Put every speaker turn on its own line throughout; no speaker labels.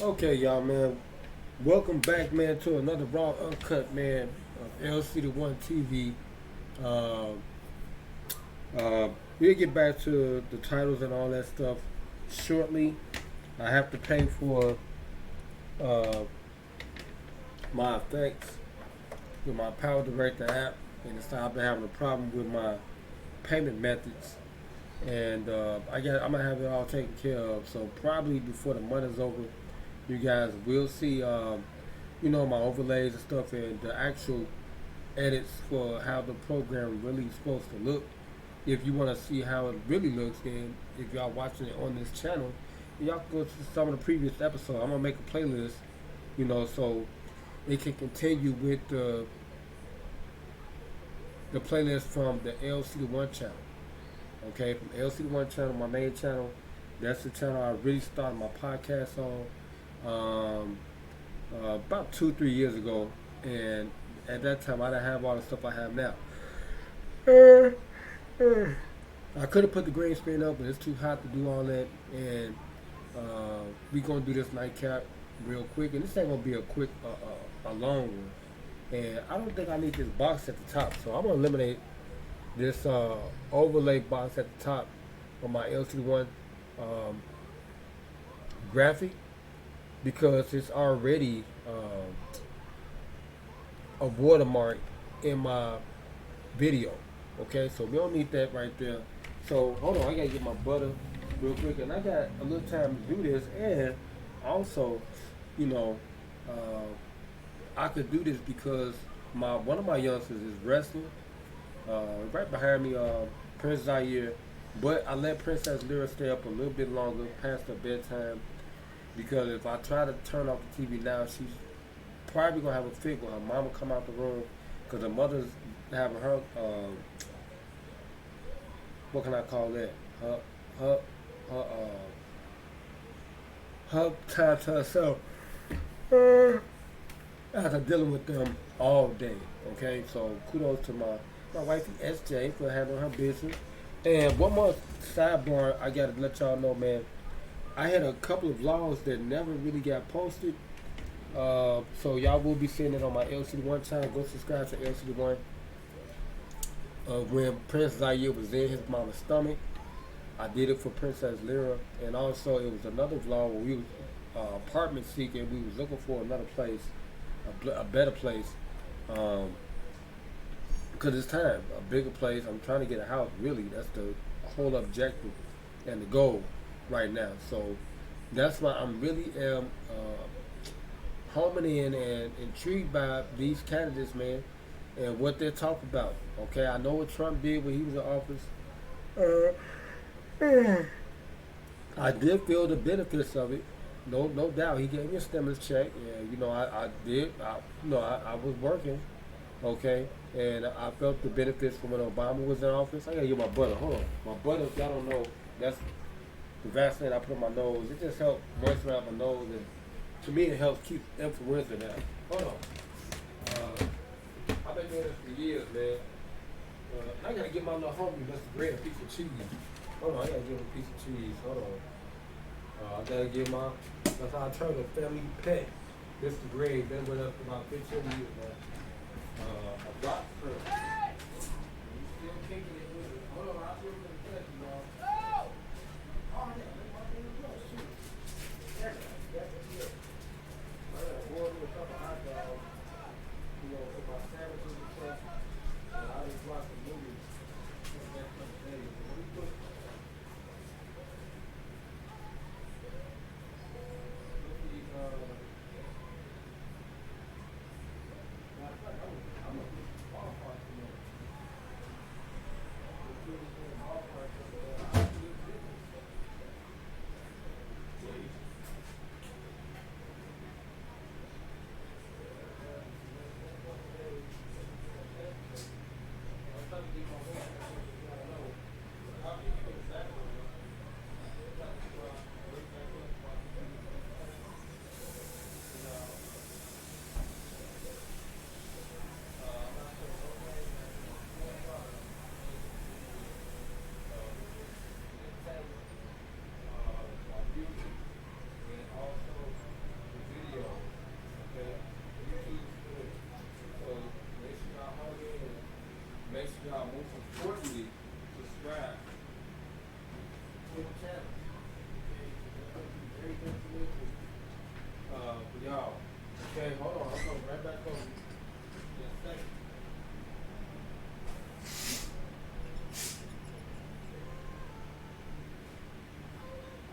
Okay, y'all, man. Welcome back, man, to another raw, uncut, man, of Lcd1 TV. Uh, we'll get back to the titles and all that stuff shortly. I have to pay for uh, my effects with my Power Director app, and I've been having a problem with my payment methods, and I'm gonna have it all taken care of. So probably before the month is over, you guys will see. My overlays and stuff and the actual edits for how the program really is supposed to look. If you want to see how it really looks, then if y'all watching it on this channel, y'all can go to some of the previous episodes. I'm gonna make a playlist, so it can continue with the playlist from the LCD1 channel. Okay, from LCD1 channel, my main channel. That's the channel I really started my podcast on. About 2, 3 years ago, and at that time I didn't have all the stuff I have now. I could have put the green screen up, but it's too hot to do all that. And we gonna do this nightcap real quick, and this ain't gonna be a long one. And I don't think I need this box at the top, so I'm gonna eliminate this overlay box at the top of my LC1 um, graphic because it's already a watermark in my video. Okay, so we don't need that right there. So hold on, I gotta get my butter real quick, and I got a little time to do this. And also, you know, I could do this because my one of my youngsters is wrestling. Right behind me, Prince Zaire, but I let Princess Lyra stay up a little bit longer past her bedtime because if I try to turn off the TV now, she's probably gonna have a fit when her mama come out the room because her mother's having her what can I call that? Her her her her time to herself. After dealing with them all day. Okay, so kudos to my wifey SJ for handling her business. And one more sidebar I gotta let y'all know, man. I had a couple of vlogs that never really got posted. So y'all will be seeing it on my LCD1 channel. Go subscribe to LCD1. When Prince Zaire was in his mama's stomach, I did it for Princess Lyra, and also it was another vlog where we was apartment seeking. We was looking for another place, a better place, because it's time, a bigger place. I'm trying to get a house. Really, that's the whole objective and the goal right now. So that's why I'm really homing in and intrigued by these candidates, man, and what they're talking about. Okay, I know what Trump did when he was in office. I did feel the benefits of it. No doubt. He gave me a stimulus check, and I did. I was working, okay, and I felt the benefits from when Obama was in office. I gotta get my butter. Hold on, my butter. If y'all don't know, that's the Vaseline I put on my nose. It just helps moisturize my nose, and to me, it helps keep influenza down. Hold on. I've been doing this for years, man. I gotta give my little homie Mr. Grant a piece of cheese. Hold on, I gotta give him a piece of cheese. Hold on. I gotta give that's how I turned a family pet. Mr. Gray, been with us for about 15 years now. A rock for you still kicking it with it. Hold on, I'll give him the catch, y'all. Oh, yeah, that's my thing as well. Shoot. That's it. I gotta boil me a couple hot dogs, for my sandwiches and stuff. I just watched the movie for the next couple days. When we put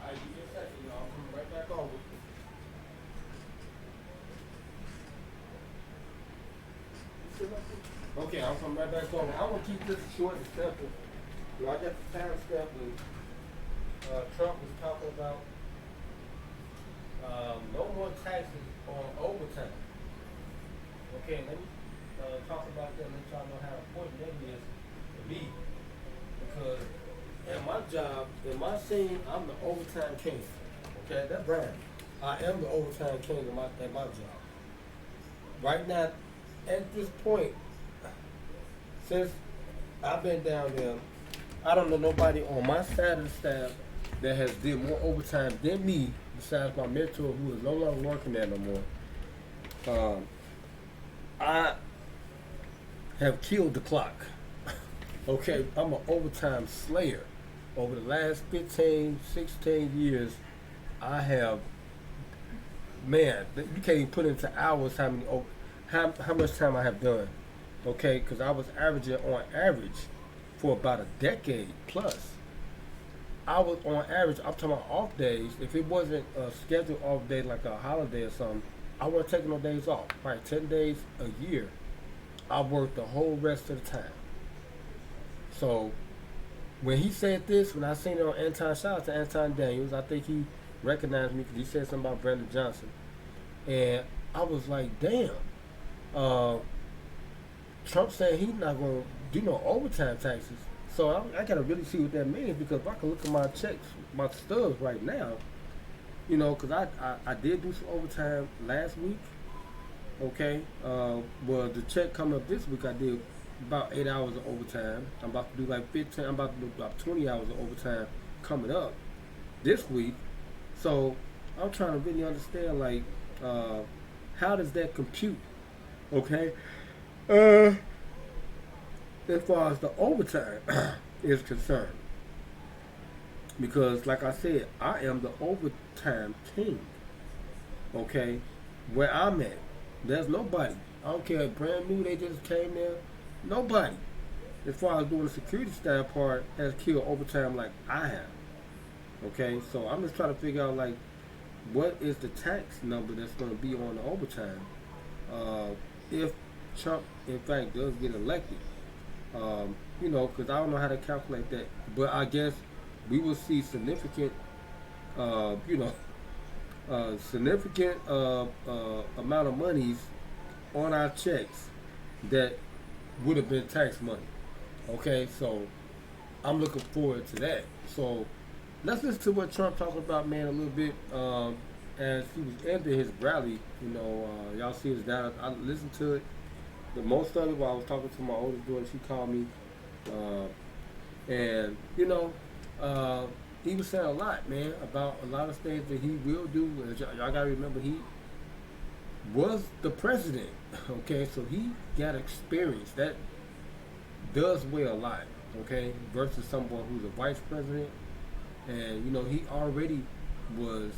Alright, give me a second, y'all. I'm coming right back over. Okay, I'm coming right back over. I'm gonna keep this short and simple. I got the time step when Trump was talking about no more taxes on overtime. Okay, let me talk about that and let y'all know how important that is to me. Because at my job, in my scene, I'm the overtime king. Okay, that's Brian. I am the overtime king at my job. Right now, at this point, since I've been down there, I don't know nobody on my side of the staff that has did more overtime than me, besides my mentor who is no longer working there no more. I have killed the clock. Okay, I'm an overtime slayer. Over the last 15, 16 years, I have, man, you can't even put into hours how much time I have done. Okay, because I was averaging on average for about a decade plus. I was on average, I'm talking about off days. If it wasn't a scheduled off day like a holiday or something, I wasn't taking no days off. Right, 10 days a year, I worked the whole rest of the time. So when he said this, when I seen it on Anton, shout out to Anton Daniels, I think he recognized me because he said something about Brandon Johnson. And I was like, damn. Trump said he's not going to do no overtime taxes. So I got to really see what that means, because if I can look at my checks, my stubs right now, you know, because I did do some overtime last week. Okay. Well, the check coming up this week, I did about 8 hours of overtime. I'm about to do like 15, I'm about to do about 20 hours of overtime coming up this week. So I'm trying to really understand, like, how does that compute? Okay. As far as the overtime is concerned, because like I said, I am the overtime king. Okay, where I'm at, there's nobody. I don't care if brand new, they just came there. Nobody, as far as doing the security staff part, has killed overtime like I have. Okay, so I'm just trying to figure out, like, what is the tax number that's going to be on the overtime if Trump, in fact, does get elected. You know, because I don't know how to calculate that. But I guess we will see significant, significant amount of monies on our checks that would have been tax money. Okay, so I'm looking forward to that. So let's listen to what Trump talked about, man, a little bit as he was ending his rally. You know, y'all see his down. I listened to it. The most of it while I was talking to my oldest daughter, she called me, and you know, he was saying a lot, man, about a lot of things that he will do. Y'all gotta remember, he was the president, okay, so he got experience. That does weigh a lot, okay, versus someone who's a vice president, and you know, he already was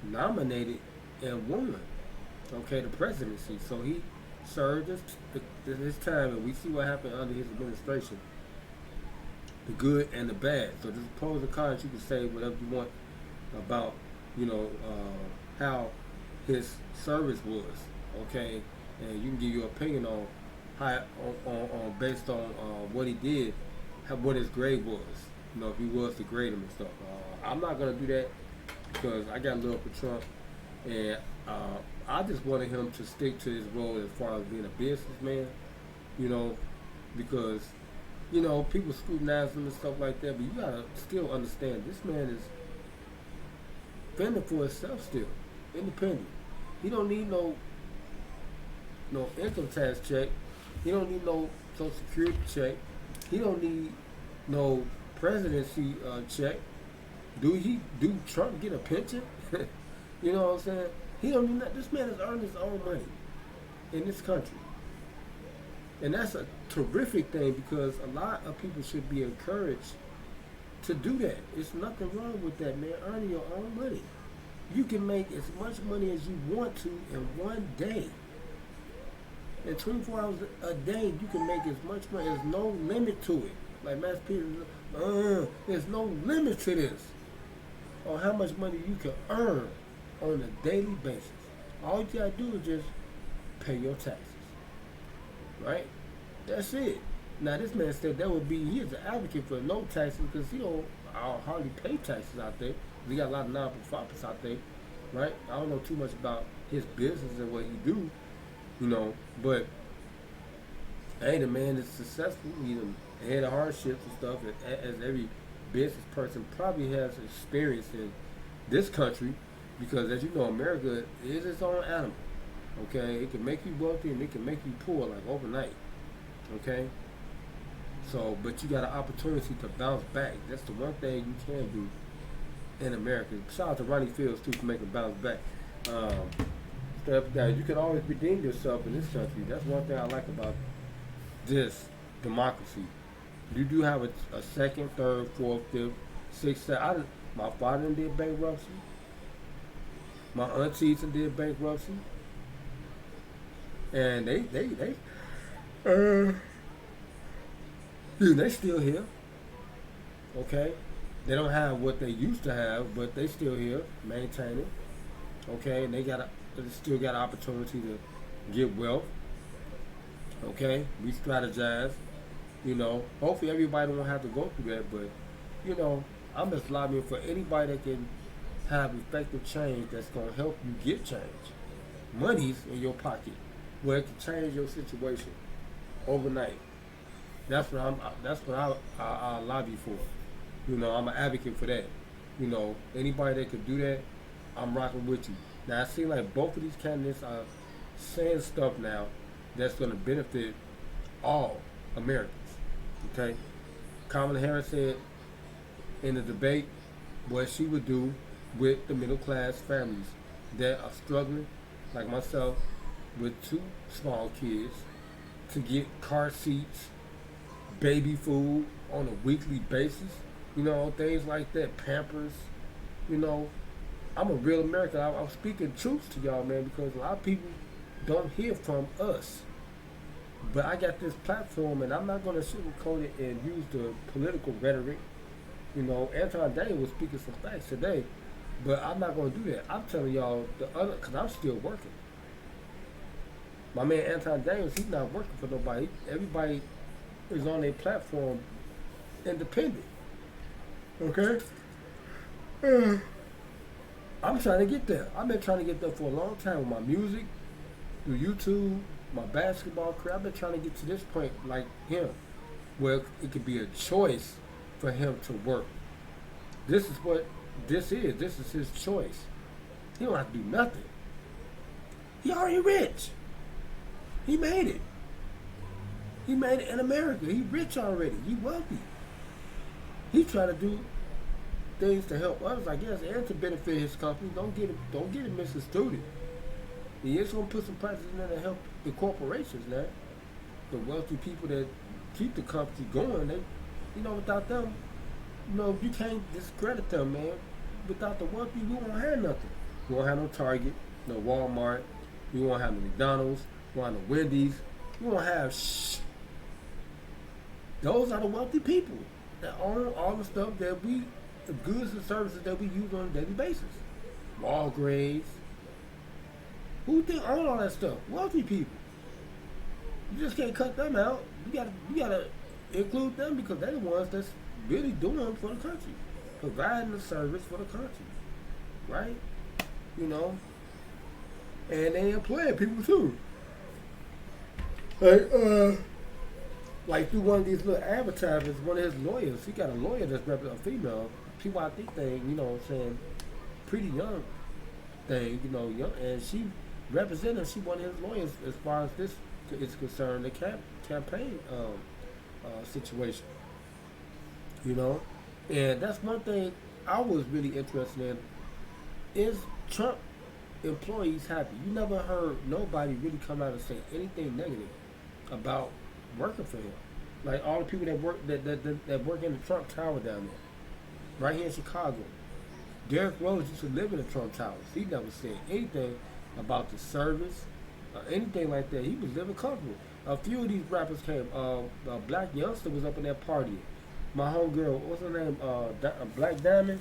nominated and won, okay, the presidency. So he served his time, and we see what happened under his administration, the good and the bad. So there's pros and cons. You can say whatever you want about, you know, how his service was, okay, and you can give your opinion on how on based on what he did, what his grade was, you know, if he was to grade him and stuff. I'm not gonna do that because I got love for Trump, and I just wanted him to stick to his role as far as being a businessman, you know, because, you know, people scrutinize him and stuff like that, but you gotta still understand this man is fending for himself still, independent. He don't need no income tax check. He don't need no Social Security check. He don't need no presidency check. Do Trump get a pension? You know what I'm saying? He don't need that. This man has earned his own money in this country. And that's a terrific thing, because a lot of people should be encouraged to do that. There's nothing wrong with that, man. Earning your own money. You can make as much money as you want to in one day. In 24 hours a day, you can make as much money. There's no limit to it. Like Master Peter, there's no limit to this. on how much money you can earn on a daily basis. All you gotta do is just pay your taxes, right? That's it. Now this man said that would be he is an advocate for no taxes because he don't hardly pay taxes out there. We got a lot of non-profits out there, right? I don't know too much about his business and what he do, but hey, the man is successful. He done had hardships and stuff, as every business person probably has experience in this country, because as you know, America is its own animal. Okay, it can make you wealthy and it can make you poor like overnight. Okay, so but you got an opportunity to bounce back. That's the one thing you can do in America. Shout out to Ronnie Fields too for making bounce back. Stuff that you can always redeem yourself in this country. That's one thing I like about this democracy. You do have a second, third, fourth, fifth, sixth, seventh. My father did bankruptcy. My aunties did bankruptcy, and they still here. Okay, they don't have what they used to have, but they still here, maintaining. Okay, and they still got an opportunity to get wealth. Okay, we strategize. Hopefully everybody won't have to go through that, but I'm just lobbying for anybody that can have effective change that's gonna help you get change. Money's in your pocket, where it can change your situation overnight. That's what I lobby for. I'm an advocate for that. Anybody that could do that, I'm rocking with you. Now I see like both of these candidates are saying stuff now that's gonna benefit all Americans. Okay, Kamala Harris said in the debate what she would do with the middle class families that are struggling, like myself, with two small kids, to get car seats, baby food on a weekly basis, things like that, Pampers. I'm a real American. I'm speaking truth to y'all, man, because a lot of people don't hear from us. But I got this platform, and I'm not going to sugarcoat it and use the political rhetoric. Anton Daniel was speaking some facts today, but I'm not going to do that. I'm telling y'all because I'm still working. My man Anton Daniels, he's not working for nobody. Everybody is on their platform independent. Okay? I'm trying to get there. I've been trying to get there for a long time with my music, through YouTube, my basketball career. I've been trying to get to this point like him, where it could be a choice for him to work. This is what this is. This is his choice. He don't have to do nothing. He already rich. He made it. He made it in America. He rich already. He wealthy. He trying to do things to help others, I guess, and to benefit his company. Don't get it misconstrued. He is gonna put some prices in there to help the corporations now. The wealthy people that keep the company going, without them, you can't discredit them, man. Without the wealthy, we won't have nothing. We won't have no Target, no Walmart, we won't have no McDonald's, we won't have no Wendy's, we won't have Those are the wealthy people that own all the stuff the goods and services that we use on a daily basis. Walgreens. Who think own all that stuff? Wealthy people. You just can't cut them out. You gotta include them because they're the ones that's really doing for the country, providing the service for the country, right? And they employ people too. Like through one of these little advertisements, one of his lawyers, he got a lawyer that's representing a female PYT thing, what I'm saying, pretty young thing, young, and she represented, she one of his lawyers as far as this is concerned, the campaign situation, and that's one thing I was really interested in. Is Trump employees happy? You never heard nobody really come out and say anything negative about working for him. Like all the people that work that work in the Trump Tower down there, right here in Chicago. Derrick Rose used to live in the Trump Towers. He never said anything about the service or anything like that. He was living comfortable. A few of these rappers came. A black youngster was up in that party. My homegirl, what's her name? Black Diamond.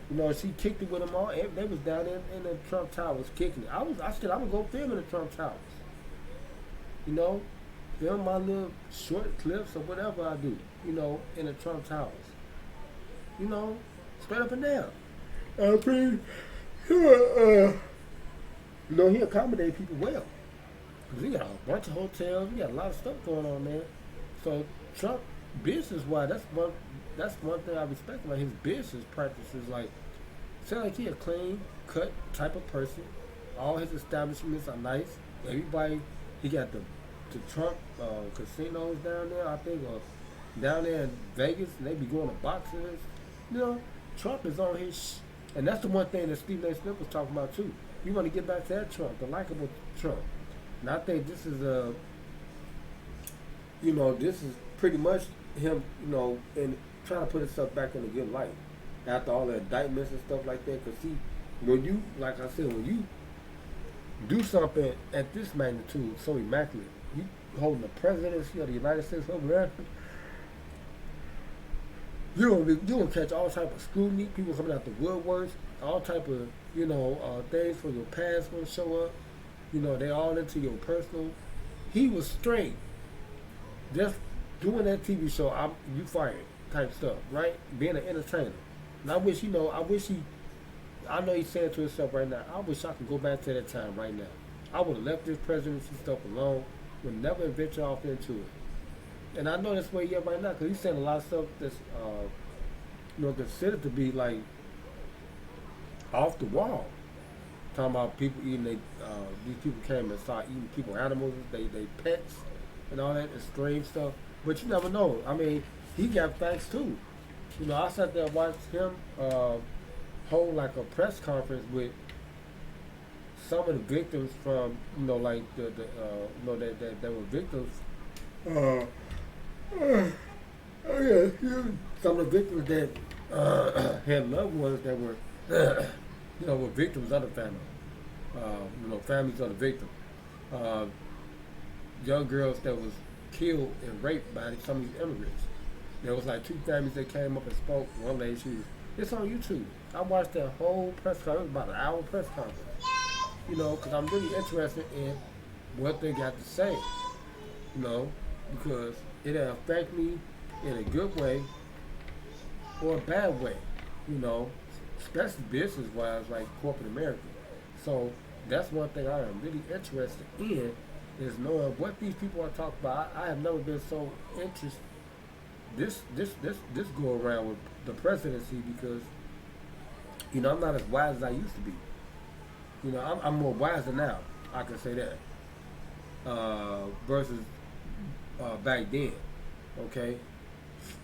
You know, she kicked it with them all. They was down there in the Trump Towers kicking it. I said I would go film in the Trump Towers. You know, film my little short clips or whatever I do. You know, in the Trump Towers. You know, straight up and down. Pretty sure, you know, he accommodated people well. Cause we got a bunch of hotels. We got a lot of stuff going on, man. So Trump, business wise, that's one thing I respect about his business practices. Like, sound like he a clean cut type of person. All his establishments are nice. Everybody, he got the Trump casinos down there. I think down there in Vegas, and they be going to boxes. You know, Trump is on his, and that's the one thing that Stephen A. Smith was talking about too. You want to get back to that Trump, the likable Trump. And I think this is you know, this is pretty much him, you know, and trying to put himself back in a good light after all the indictments and stuff like that. Because see, when you, like I said, when you do something at this magnitude, so immaculate, you holding the presidency of the United States of America, you're gonna catch all type of scrutiny, people coming out the woodworks, all type of, you know, things from your past gonna show up. You know, they all into your personal. He was straight. Just doing that TV show, you fired type stuff, right? Being an entertainer. And I wish, you know, I know he's saying to himself right now, I wish I could go back to that time right now. I would have left this presidency stuff alone, would never venture off into it. And I know that's where he is right now, because he's saying a lot of stuff that's, you know, considered to be like off the wall. Talking about people eating these people came and started eating people animals, they pets and all that strange stuff. But you never know. I mean, he got facts too. You know, I sat there and watched him hold like a press conference with some of the victims from, you know, like you know, that were victims. Some of the victims that had loved ones that were, you know, were victims of the family. You know, families of the victim. Young girls that was killed and raped by some of these immigrants. There was like two families that came up and spoke. One lady, it's on YouTube. I watched that whole press conference, about an hour press conference. You know, because I'm really interested in what they got to say. You know, because it'll affect me in a good way or a bad way. You know, especially business-wise, like corporate America. So that's one thing I am really interested in, is knowing what these people are talking about. I have never been so interested this go around with the presidency, because, you know, I'm not as wise as I used to be. You know, I'm more wiser now. I can say that versus back then. Okay,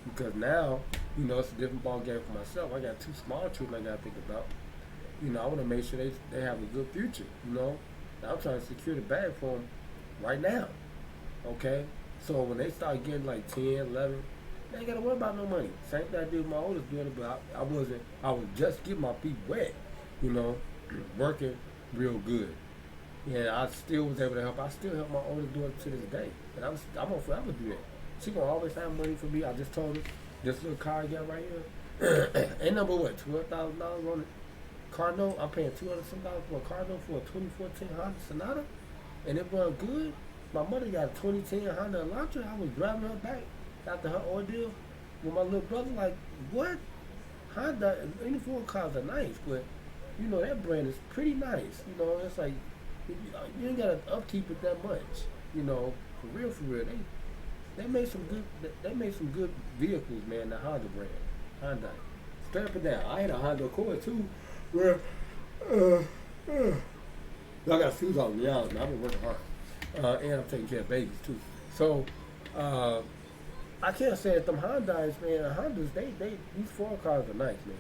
because now, you know, it's a different ball game for myself. I got two small children I got to think about. You know, I want to make sure they have a good future, you know. I'm trying to secure the bag for them right now, okay? So when they start getting like 10, 11, they ain't got to worry about no money. Same thing I did with my oldest daughter, but I was just getting my feet wet, you know, working real good. And I still was able to help. I still help my oldest daughter to this day. And I'm going to forever do that. She going to always have money for me. I just told her, this little car I got right here, ain't number what, $12,000 on it. Car note, I'm paying $200 some dollars for a car note for a 2014 Honda Sonata, and it run good. My mother got a 2010 Honda Elantra. I was driving her back after her ordeal with my little brother. Like, what? Honda, any foreign cars are nice, but you know that brand is pretty nice. You know, it's like you ain't gotta upkeep it that much. You know, for real, they made some good vehicles, man. The Honda brand, Honda. Strap it down. I had a Honda Accord too. Where, I got shoes on me, I've been working hard. And I'm taking care of babies too. So, I can't say that them Hondas, man, Hondas, these foreign cars are nice, man.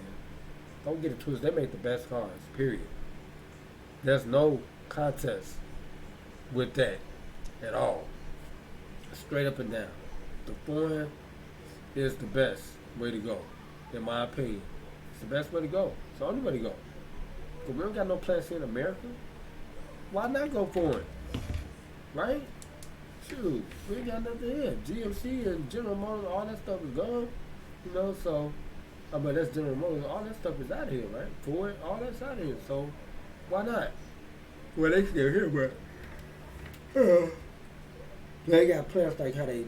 Don't get it twisted. They make the best cars, period. There's no contest with that at all. Straight up and down. The foreign is the best way to go, in my opinion. It's the best way to go. It's the only way to go. But we don't got no plants here in America. Why not go for it? Right? Shoot, we ain't got nothing here. GMC and General Motors, all that stuff is gone. You know, so but that's General Motors. All that stuff is out here, right? Ford, all that's out here. So why not? Well, they still here, but they ain't got plants like how they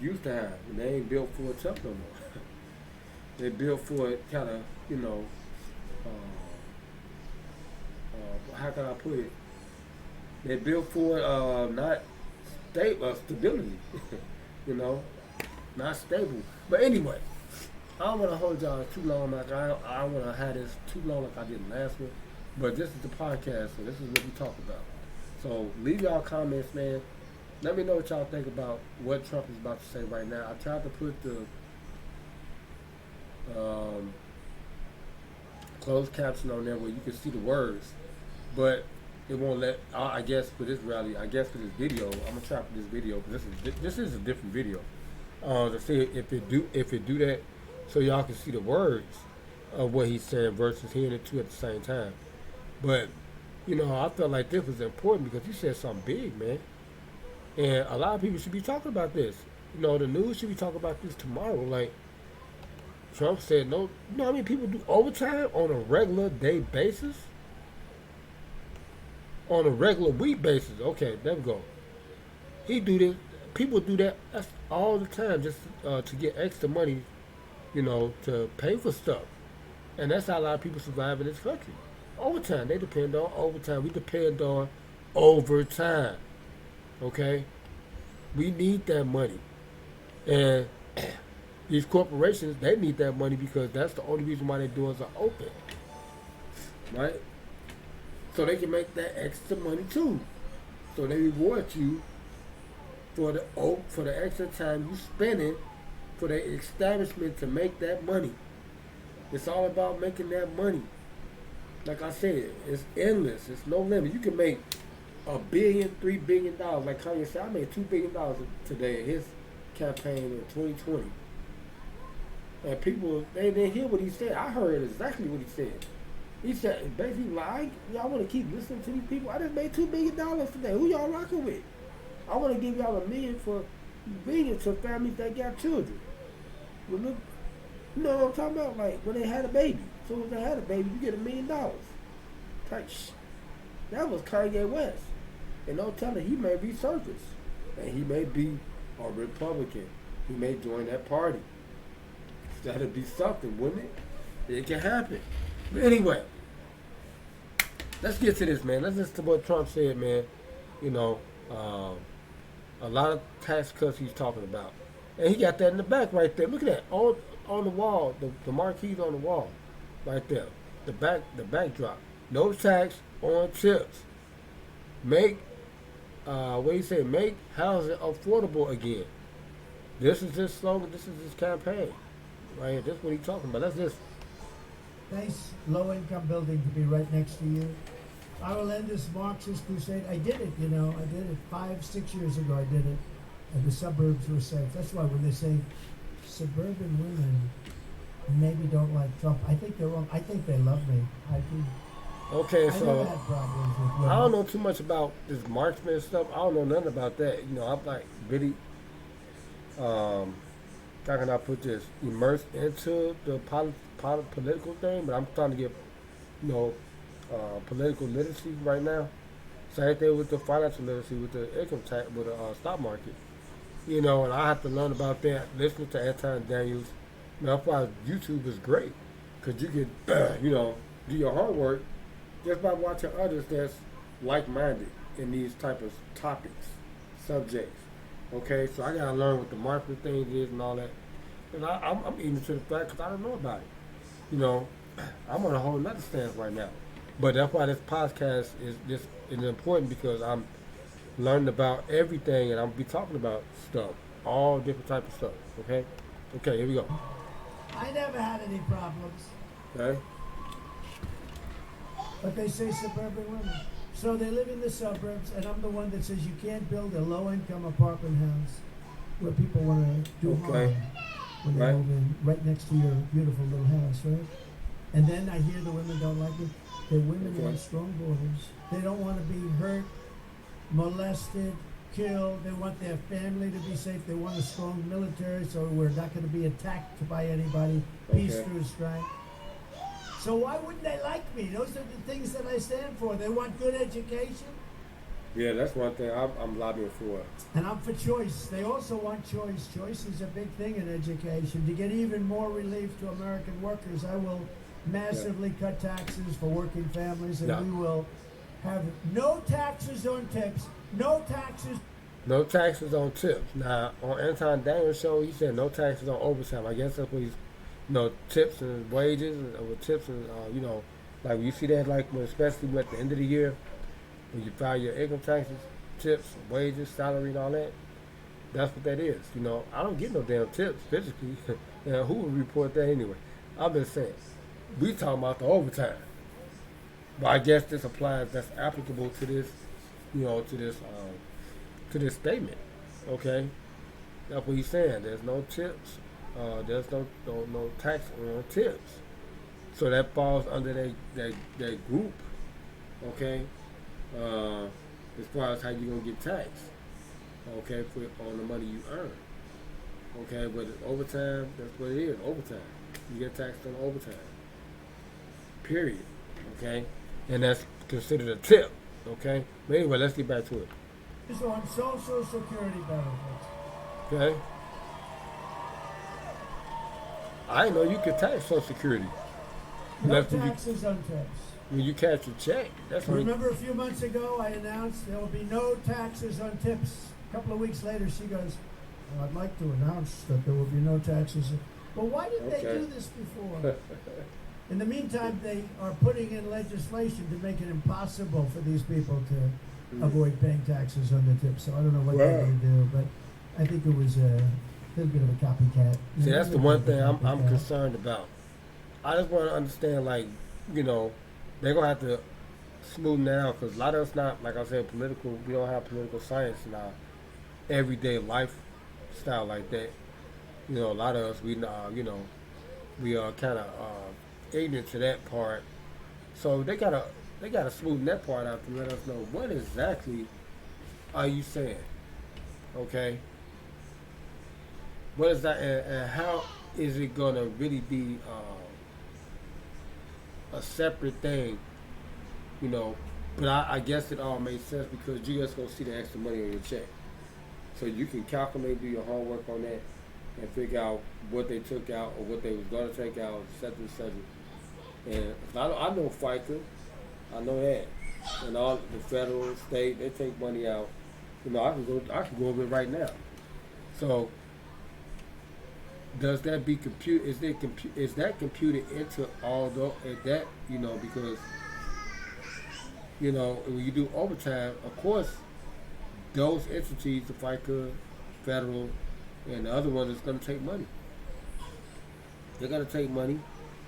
used to have. And they ain't built for a truck no more. They built for it kind of, you know, how can I put it? They built for not stability, you know, not stable. But anyway, I don't want to hold y'all too long. Like I don't want to have this too long like I did last one. But this is the podcast, so this is what we talk about. So leave y'all comments, man. Let me know what y'all think about what Trump is about to say right now. I tried to put the closed caption on there where you can see the words, but it won't let. I guess for this rally, I guess for this video, I'm gonna try for this video because this is a different video. To see if it do that, so y'all can see the words of what he's saying versus hearing it two at the same time. But you know, I felt like this was important because he said something big, man, and a lot of people should be talking about this. You know, the news should be talking about this tomorrow. Like Trump said, no. You know how many people do overtime on a regular day basis? On a regular week basis. Okay, there we go. He do this. People do that. That's all the time, just to get extra money, you know, to pay for stuff. And that's how a lot of people survive in this country. Overtime. They depend on overtime. We depend on overtime. Okay? We need that money. And these corporations, they need that money because that's the only reason why their doors are open. Right? So they can make that extra money too. So they reward you for the extra time you spending for the establishment to make that money. It's all about making that money. Like I said, it's endless. It's no limit. You can make $1 billion, $3 billion. Like Kanye said, I made $2 billion today in his campaign in 2020. And people, they didn't hear what he said. I heard exactly what he said. He said, basically, like, y'all want to keep listening to these people? I just made $2 billion today. Who y'all rocking with? I want to give y'all $1 million for billion to families that got children. Well, look, you know what I'm talking about? Like, when they had a baby. As soon as they had a baby, you get $1 million. Type shit. That was Kanye West. And don't tell him he may resurface. And he may be a Republican. He may join that party. That'd be something, wouldn't it? It can happen. But anyway, let's get to this, man. Let's listen to what Trump said, man. You know, a lot of tax cuts he's talking about. And he got that in the back right there. Look at that. On the wall, the marquees on the wall. Right there. The backdrop. No tax on chips. Make what do you say? Make housing affordable again. This is his slogan, this is his campaign. Right here. This is what he's talking about. That's this.
Nice low-income building to be right next to you. I will end this Marxist crusade. I did it, you know. I did it 5-6 years ago. I did it, and the suburbs were safe. That's why when they say suburban women maybe don't like Trump, I think they're wrong. I think they love me. I do.
Okay,
I
so
never had problems with women.
I don't know too much about this Marxman stuff. I don't know nothing about that. You know, I'm like really, how can I put this, immersed into the political thing, but I'm trying to get, you know, political literacy right now. Same thing with the financial literacy, with the income tax, with the stock market. You know, and I have to learn about that, listening to Anton Daniels. You know, that's why YouTube is great, because you can, you know, do your homework just by watching others that's like-minded in these type of topics, subjects. Okay, so I gotta learn what the market thing is and all that. And I'm eating to the fact because I don't know about it. You know, I'm on a whole nother stance right now. But that's why this podcast is important, because I'm learning about everything and I'm be talking about stuff, all different types of stuff. Okay? Okay, here we go.
I never had any problems.
Okay?
But they say suburban women. So they live in the suburbs, and I'm the one that says you can't build a low-income apartment house where people want to do harm when they move in right next to your beautiful little house, right? And then I hear the women don't like it. The women want strong borders. They don't want to be hurt, molested, killed. They want their family to be safe. They want a strong military, so we're not going to be attacked by anybody. Peace
Okay.
through strength. So why wouldn't they like me? Those are the things that I stand for. They want good education,
Yeah, that's one thing I'm lobbying for.
and I'm for choice. They also want choice. Choice is a big thing in education. To get even more relief to American workers, I will massively cut taxes for working families, and
Yeah.
we will have no taxes on tips, no taxes.
No taxes on tips. Now, on Anton Daniels' show, he said no taxes on overtime. I guess that's what he's, tips and wages, or tips and, like when you see that, like, especially at the end of the year, when you file your income taxes, tips, wages, salary, and all that, that's what that is. I don't get no damn tips physically. Who would report that anyway? I've been saying, we talking about the overtime. But I guess this applies, that's applicable to this, to this statement. Okay? That's what he's saying. There's no tips. There's no tax on tips. So that falls under that group. Okay? As far as how you're gonna get taxed. Okay, on the money you earn. Okay, but overtime, that's what it is, overtime. You get taxed on overtime. Period. Okay? And that's considered a tip. Okay? But anyway, let's get back to it.
On Social Security benefits.
Okay? I didn't know you could tax Social Security.
No
Unless
taxes on tips.
when you catch a check. That's when
Remember a few months ago I announced there will be no taxes on tips. A couple of weeks later she goes, well, I'd like to announce that there will be no taxes. But why didn't they
Okay.
do this before? In the meantime, they are putting in legislation to make it impossible for these people to avoid paying taxes on their tips. So I don't know what
Wow.
they're going to do, but I think it was a little bit of a copycat.
See, that's the one thing I'm
Copycat.
concerned about. I just want to understand, like, they're going to have to smoothen that out, because a lot of us not, like I said, political, we don't have political science in our everyday lifestyle like that. A lot of us, we are kind of ignorant to that part. So they gotta smoothen that part out to let us know what exactly are you saying. Okay? What is that, and how is it gonna really be a separate thing? But I guess it all makes sense because you just gonna see the extra money on your check, so you can calculate, do your homework on that, and figure out what they took out or what they was gonna take out, etc., etc. And I know FICA, I know that, and all the federal, state, they take money out. I can go over it right now. So does that be compute? Is that computed into all that? Because when you do overtime, of course, those entities, the FICA, federal, and the other one is going to take money. They're going to take money.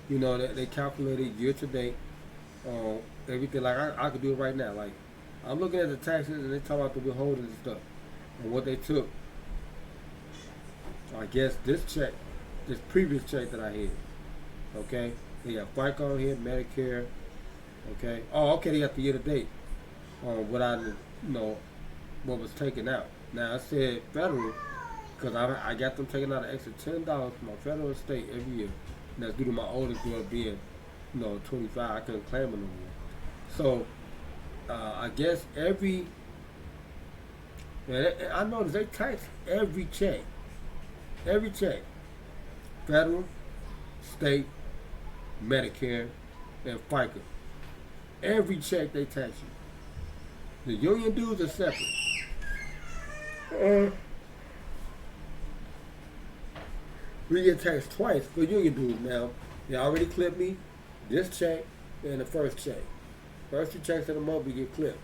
They calculated year to date on everything. Like I could do it right now. Like I'm looking at the taxes and they talk about the withholding and stuff and what they took. I guess this previous check that I had. Okay, they got FICA on here, Medicare. Okay. Oh, okay. They got the year to date on what what was taken out. Now I said federal because I got them taking out an extra $10 from my federal estate every year. And that's due to my oldest girl being 25. I couldn't claim it no more. So I guess I noticed they tax every check. Every check. Federal, state, Medicare, and FICA. Every check they tax you. The union dues are separate. We get taxed twice for union dues now. They already clipped me this check and the first check. First 2 checks of the month we get clipped.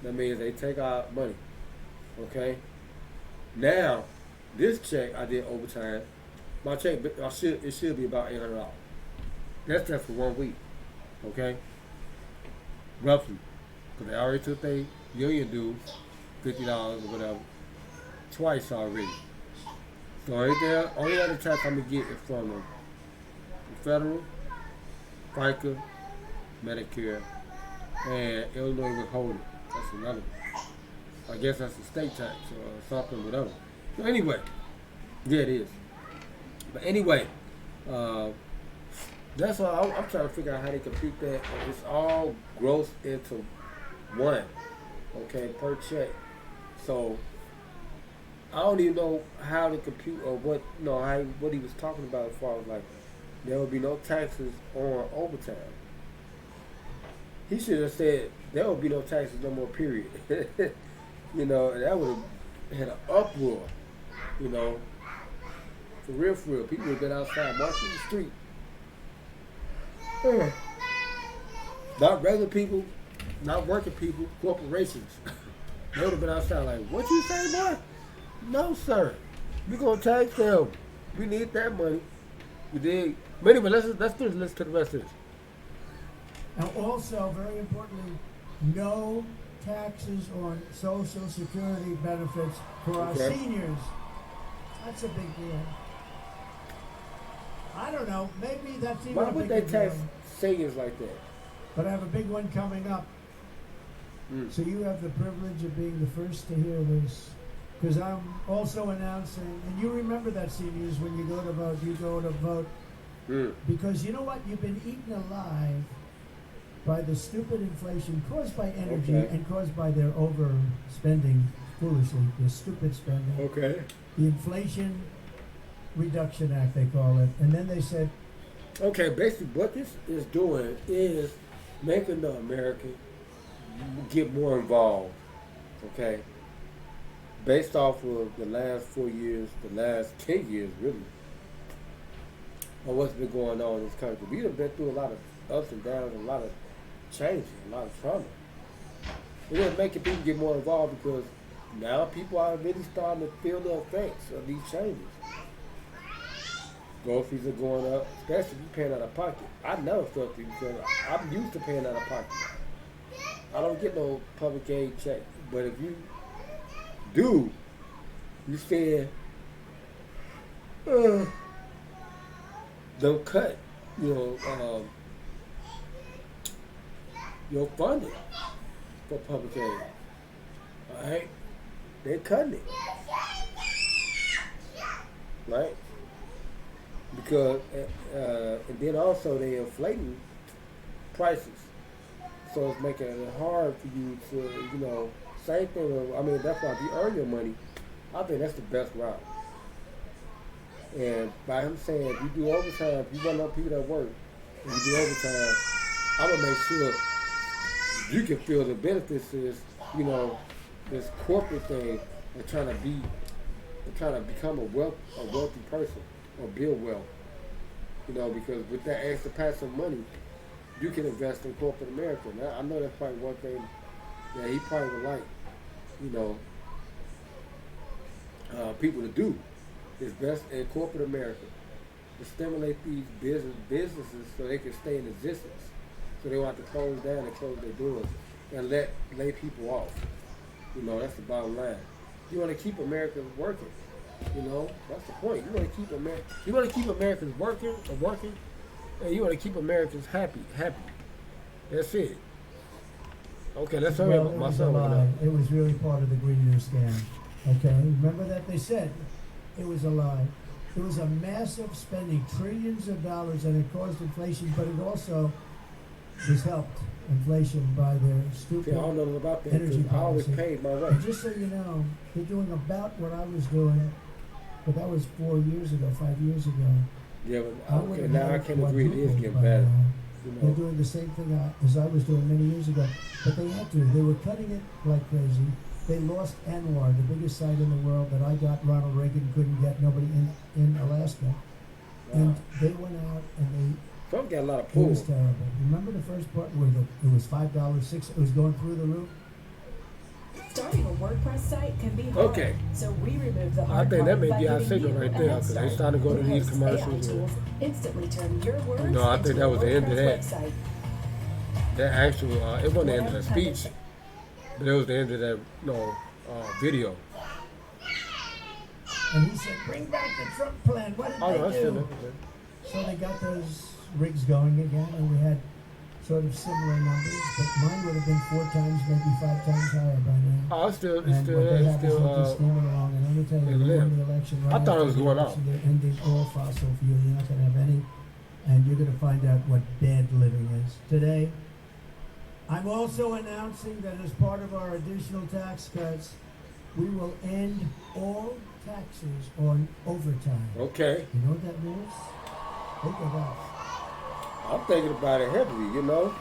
That means they take our money. Okay? Now, this check I did overtime. My check it should be about $800. That's just for 1 week. Okay? Roughly. Because they already took their union dues, $50 or whatever, twice already. So only other tax I'm going to get is from the federal, FICA, Medicare, and Illinois withholding. That's another one. I guess that's the state tax or something, whatever. So anyway, yeah, it is. But anyway, uh, that's all. I'm trying to figure out how they compute that. It's all gross into one, okay, per check. So I don't even know how to compute or what, how what he was talking about as far as like there would be no taxes on overtime. He should have said there would be no taxes no more. Period. And that would have had an uproar. You know, for real. People would have been outside marching the street. Not regular people, not working people, corporations. They would have been outside like, what you say, boy? No, sir. We're going to tax them. We need that money. We dig. But anyway, let's listen to the rest of this.
And also, very importantly, no taxes on Social Security benefits for our seniors. That's a big deal. I don't know. Maybe that's even
Why
a
would
bigger
they tax
deal.
seniors like that?
But I have a big one coming up. So you have the privilege of being the first to hear this. Because I'm also announcing, and you remember that, seniors, when you go to vote, Because you know what? You've been eaten alive by the stupid inflation caused by energy and caused by their overspending foolishly, the stupid spending.
Okay.
The Inflation Reduction Act, they call it. And then they said...
Okay, basically what this is doing is making the American get more involved, okay? Based off of the last 4 years, the last 10 years, really, of what's been going on in this country. We've been through a lot of ups and downs, a lot of changes, a lot of trauma. It is making people get more involved because now people are really starting to feel the effects of these changes. Groceries are going up, especially if you're paying out of pocket. I never felt it because I'm used to paying out of pocket. I don't get no public aid check, but if you do, you said, don't cut, your funding for public aid. All right, they're cutting it, right? Because and then also they're inflating prices, so it's making it hard for you to, same thing. I mean, that's why if you earn your money, I think that's the best route. And by him saying, if you do overtime, if you run up people that work, and you do overtime, I'm gonna make sure you can feel the benefits of this, this corporate thing and trying to become a wealthy person or build wealth. Because with that extra passive money, you can invest in corporate America. Now, I know that's probably one thing that he probably would like, people to do. Is best in corporate America to stimulate these businesses so they can stay in existence, so they don't have to close down and close their doors and lay people off. That's the bottom line. You want to keep Americans working. That's the point. You want to keep Americans working, and you want to keep Americans happy. That's it. Okay, let's hurry up. My son went up.
It was really part of the Green New scam. Okay, remember that they said it was a lie. It was a massive spending, trillions of dollars, and it caused inflation, but it also was helped inflation by their stupid
I don't know about that.
energy policy.
I always paid my way.
And just so you know, they're doing about what I was doing, but that was 4 years ago, 5 years ago.
Yeah, but now I can agree it is getting better.
They're doing the same thing as I was doing many years ago, but they had to. They were cutting it like crazy. They lost Anwar, the biggest site in the world that I got. Ronald Reagan couldn't get, nobody in Alaska. Wow. And they went out and
Trump got a lot of pull.
It was terrible. Remember the first part where it was $5, $6, it was going through the roof?
Starting a WordPress site can be hard.
Okay.
So we remove the hard
I think that may
part
be
by
our
giving
signal
you
right
a
there,
head
because they
start.
starting to go to these
Host
commercials.
AI tools instantly turn your words
No, I think
into
that was the end of
WordPress
that.
website.
That actual, it wasn't the end of the speech, but it was the end of that, video.
And he said, bring back the Trump plan. What did they do? So they got those rigs going again, and we had sort of similar numbers, but mine would have been 4 times, maybe 5 times higher by now.
Oh, it's still,
And what they have is they're just steaming along. And let me tell you,
it
they won
lived.
the election right
I thought it
after
was
the
going
election.
up.
They're ending all fossil fuel. You're not going to have any, and you're going to find out what bad living is. Today, I'm also announcing that as part of our additional tax cuts, we will end all taxes on overtime.
Okay.
You know what that means? Think of that.
I'm thinking about it heavily, you know?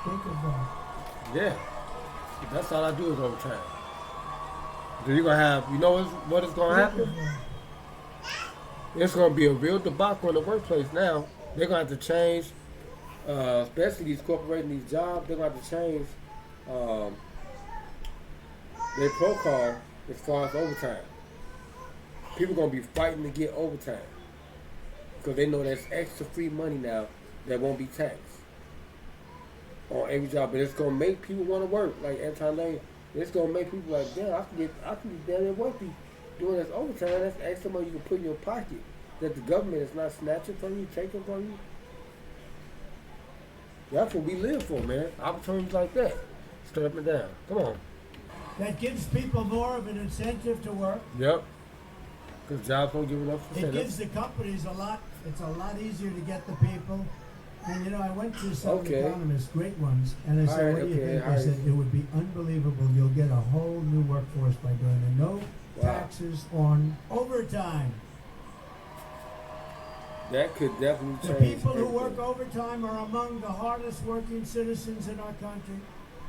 Think of that.
Yeah. That's all I do is overtime. So you're going to have, you know what is going to
Think of
happen?
that.
It's going to be a real debacle in the workplace now. They're going to have to change, especially these corporations, these jobs, they're going to have to change their protocol as far as overtime. People going to be fighting to get overtime because they know that's extra free money now that won't be taxed on every job. But it's going to make people want to work. Like Anton Lane, it's going to make people like, damn, I can be damn near worthy doing this overtime. That's extra money you can put in your pocket that the government is not snatching from you, taking from you. That's what we live for, man. Opportunities like that. Straight up and down. Come on.
That gives people more of an incentive to work.
Yep. Because jobs don't give enough
It
incentive.
gives the companies it's a lot easier to get the people. And you know, I went to some
Okay.
economists, great ones, and I said,
Alright,
what do you
okay,
think? They
alright.
said, it would be unbelievable. You'll get a whole new workforce by doing it. No
Wow.
taxes on overtime.
That could definitely
The
change.
people who
everything.
work overtime are among the hardest working citizens in our country.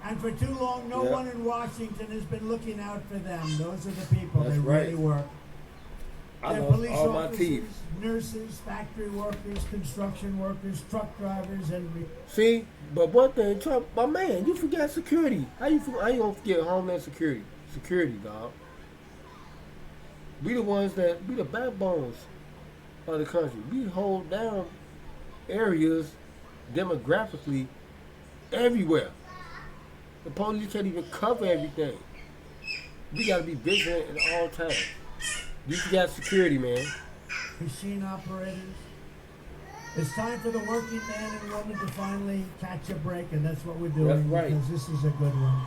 And for too long, no
Yeah.
one in Washington has been looking out for them. Those are the people
That's
that really
right.
work.
I
They're
lost
police
all my
officers,
teeth.
nurses, factory workers, construction workers, truck drivers, and
See, but one thing, Trump, my man, you forgot security. How you gonna forget Homeland Security? Security, dog. We the ones that we the backbones of the country. We hold down areas demographically everywhere. The police can't even cover everything. We gotta be vigilant at all times. You forgot security, man.
machine operators. It's time for the working man and woman to finally catch a break, and that's what we're doing.
That's right.
Because this is a good one.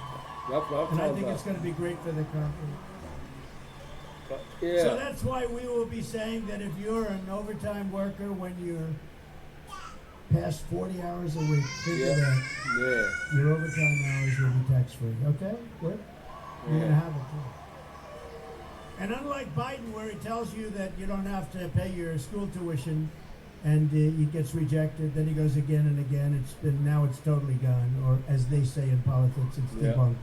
That's what I'm
And I
talking
think
about.
it's going to be great for the country.
Yeah.
So that's why we will be saying that if you're an overtime worker when you're past 40 hours a week, think of that.
Yeah.
Your overtime hours will be tax free. Okay? Good? You're going to have it too. And unlike Biden, where he tells you that you don't have to pay your school tuition and it gets rejected, then he goes again and again. Now it's totally gone. Or as they say in politics, it's
Yeah.
debunked.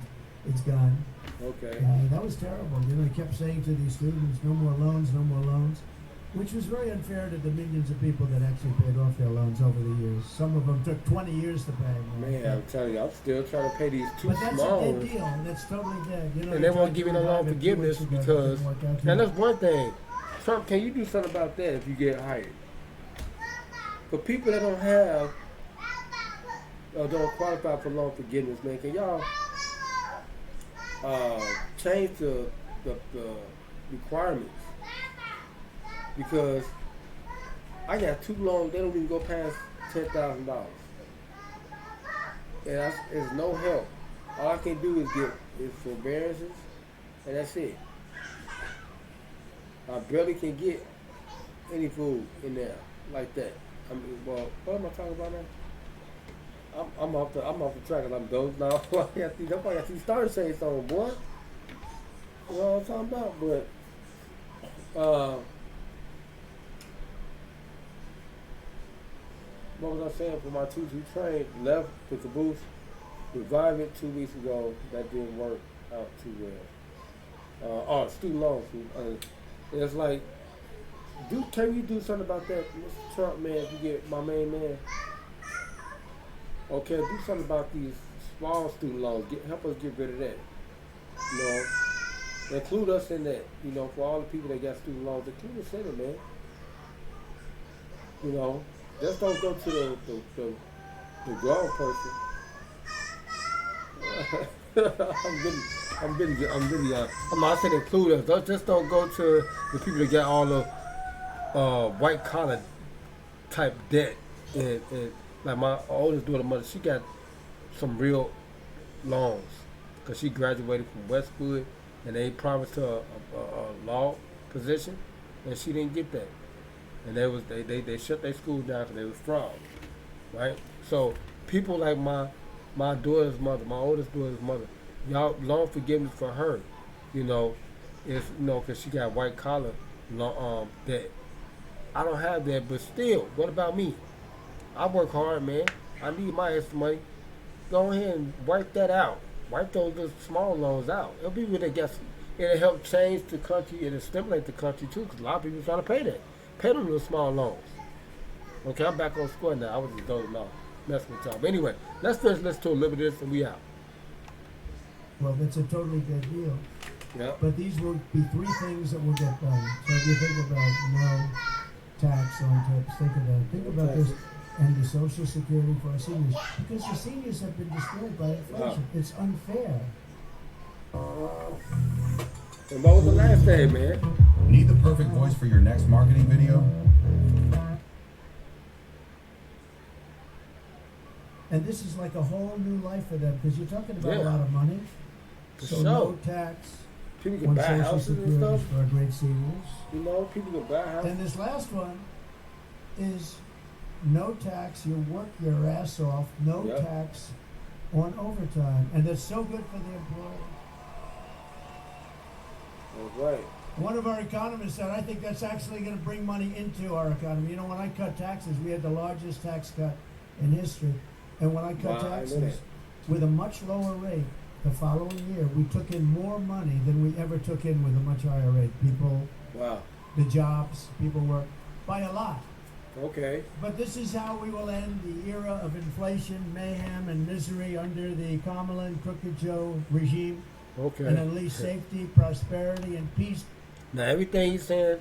It's gone.
Okay.
That was terrible. You know, he kept saying to these students, no more loans, which was very unfair to the millions of people that actually paid off their loans over the years. Some of them took 20 years to pay.
Man, I'm telling you, I'm still trying to pay these two
But that's
small
a
ones.
dead deal. That's totally dead. You know,
And they
tried
won't
to
give you no
revive
loan
it 2
forgiveness
weeks ago, but it
because,
didn't work out.
and that's one thing. Trump, can you do something about that if you get hired? For people that don't have or don't qualify for loan forgiveness, man, can y'all change the requirements? Because I got 2 loans, they don't even go past $10,000. And there's no help. All I can do is get forbearances, and that's it. I barely can get any food in there like that. I mean, well, what am I talking about now? I'm off the track, and I'm dozing now. I got to start saying something, boy. You know what I'm talking about? But what was I saying? For my 2G train, left the caboose, revived it 2 weeks ago. That didn't work out too well. Student loans. It's like, can you do something about that, Mr. Trump, man? If you get my main man, okay, do something about these small student loans. Help us get rid of that. You know, include us in that. You know, for all the people that got student loans, include us in it, man. You know, just don't go to the grown person. I'm not saying include us. Just don't go to the people that got all the white collar type debt and Like my oldest daughter, mother, she got some real loans because she graduated from Westwood, and they promised her a law position, and she didn't get that. And they shut their school down because they was fraud, right? So people like my daughter's mother, my oldest daughter's mother, y'all loan forgiveness for her, you know, is because she got white collar debt. I don't have that, but still, what about me? I work hard, man. I need my extra money. Go ahead and wipe that out. Wipe those little small loans out. It'll be really guess. It'll help change the country. It'll stimulate the country too, because a lot of people trying to pay that. Pay them little small loans. Okay, I'm back on square now. I was just dozing off, messing with y'all. But anyway, let's finish. Let's do a little bit of this, and we out.
Well, that's a totally good deal.
Yep.
But these will be three things that will get done. So if you think about no tax on tips, think about this and the Social Security for our seniors, because the seniors have been destroyed by inflation.
Wow.
It's unfair.
And what was the last thing, man?
Need the perfect voice for your next marketing video?
And this is like a whole new life for them, because you're talking about
Yeah.
a lot of money.
For
So
sure.
no tax
People can
on
buy
Social
houses and
Security
stuff.
for our great seniors.
You know, people can buy houses.
And this last one is no tax. You work your ass off. No
Yep.
tax on overtime, and that's so good for the employer.
That's right.
One of our economists said, I think that's actually going to bring money into our economy. You know, when I cut taxes, we had the largest tax cut in history. And when I cut
Wow, I know
taxes
that.
with a much lower rate, the following year, we took in more money than we ever took in with a much higher rate. People,
Wow.
the jobs, people work by a lot.
Okay.
But this is how we will end the era of inflation, mayhem, and misery under the Kamala and Crooked Joe regime,
Okay.
and unleash safety, prosperity, and peace.
Now everything he's saying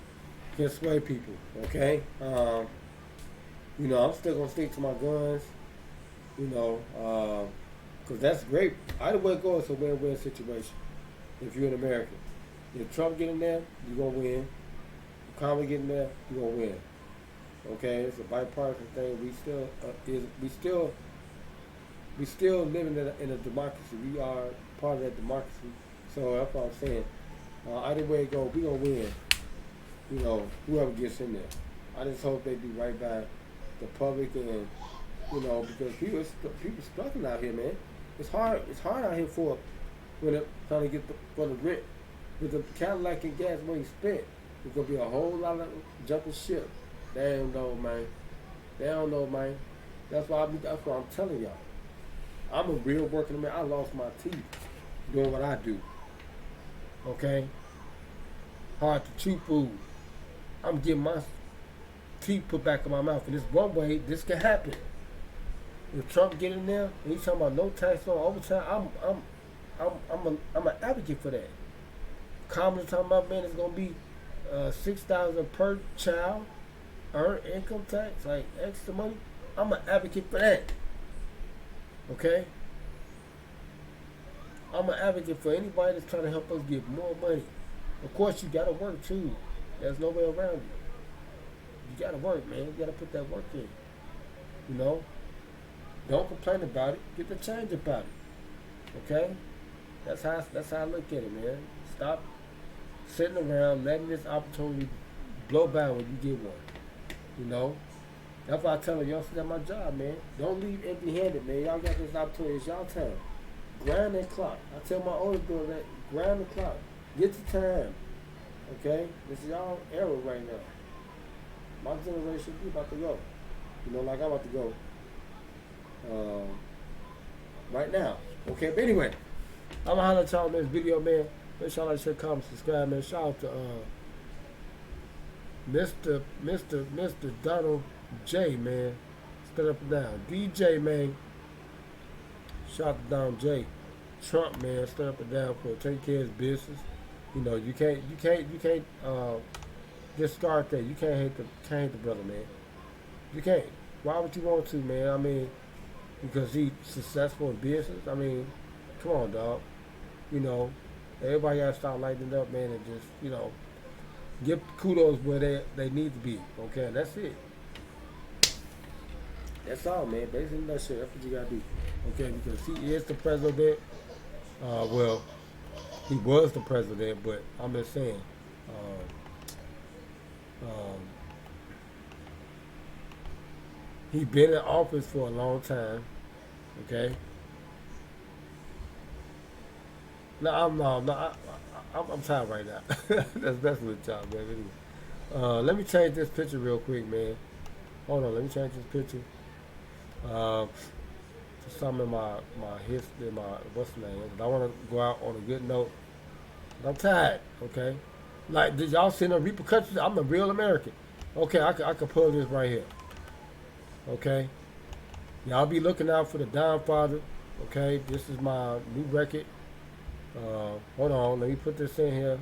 can sway people. Okay. I'm still gonna stick to my guns. Because that's great. Either way it goes, it's a win-win situation. If you're an American, if Trump get in there, you're gonna win. If Kamala get in there, you're gonna win. Okay, it's a bipartisan thing. We still living in a democracy. We are part of that democracy. So that's what I'm saying. Either way it goes, we gonna win. Whoever gets in there. I just hope they do right by the public, and because people struggling out here, man. It's hard out here for when they're trying to get for the rent. With the Cadillac and gas money spent, there's gonna be a whole lot of jumping ship. They don't know, man. That's why I'm telling y'all. I'm a real working man. I lost my teeth doing what I do. Okay? Hard to chew food. I'm getting my teeth put back in my mouth. And this one way, this can happen. If Trump get in there and he's talking about no tax on overtime, I'm an advocate for that. Kamala talking about, man, it's gonna be $6,000 per child earned income tax, like extra money. I'm an advocate for that. Okay? I'm an advocate for anybody that's trying to help us get more money. Of course, you gotta work too. There's no way around it. You gotta work, man. You gotta put that work in. Don't complain about it. Get the change about it. Okay? That's how I look at it, man. Stop sitting around letting this opportunity blow by when you get one. That's why I tell y'all sit at my job, man. Don't leave empty-handed, man. Y'all got this opportunity. It's y'all time. Grind that clock. I tell my oldest daughter that. Grind the clock. Get the time. Okay? This is y'all era right now. My generation, we about to go. Like I'm about to go. Right now. Okay, but anyway, I'm gonna holler at y'all in this video, man. Make sure y'all like, share, comment, subscribe, man. Shout out to Mr. Donald J, man. Stand up and down. DJ, man. Shout out to Donald J. Trump, man. Stand up and down for taking care of his business. You can't discard that. You can't hate the brother, man. You can't. Why would you want to, man? I mean, because he's successful in business. I mean, come on, dog. Everybody gotta start lighting up, man, and just, give kudos where they need to be. Okay, and that's it. That's all, man. Basically, that's shit. That's what you gotta do. Okay, because he is the president. Well, he was the president, but I'm just saying. Um, he been in office for a long time. Okay. No, I'm no, no. I'm tired right now. That's with y'all, man. Anyway. Let me change this picture real quick, man. Hold on, let me change this picture. To some of my history, my what's the name? I want to go out on a good note. I'm tired. Okay. Like, did y'all see the repercussions? I'm a real American. Okay, I can pull this right here. Okay. Y'all be looking out for the Don Father. Okay, this is my new record. Hold on, let me put this in here.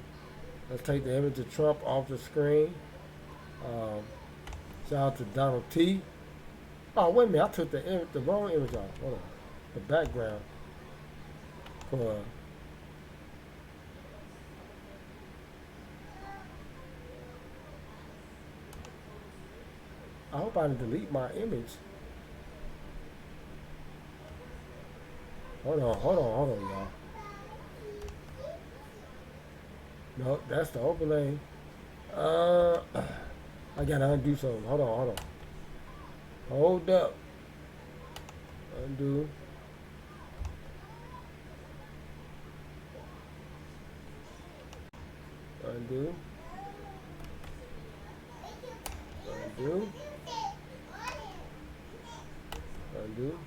Let's take the image of Trump off the screen. Um, Shout out to Donald T. Oh, wait a minute, I took the wrong image off. Hold on. The background. For, I hope I didn't delete my image. Hold on, y'all. No, that's the overlay. I gotta undo something. Hold on. Hold up. Undo. Undo. Undo. Undo.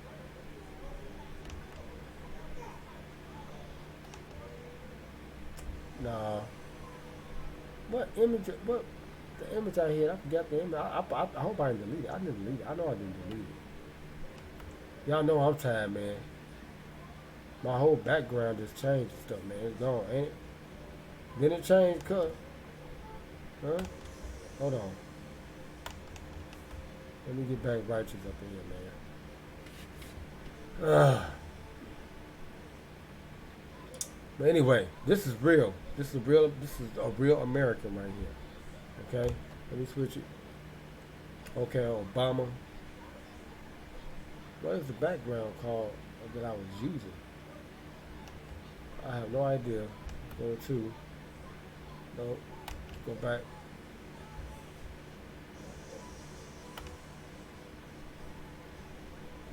Nah. What image? What the image I had? I forgot the image. I hope I didn't delete it. I didn't delete it. I know I didn't delete it. Y'all know I'm tired, man. My whole background just changed and stuff, man. It's gone, ain't it? Then it changed, huh? Hold on. Let me get back righteous up in here, man. But anyway, this is real. This is a real American right here. Okay? Let me switch it. Okay, Obama. What is the background called that I was using? I have no idea. Go to. Nope. Go back.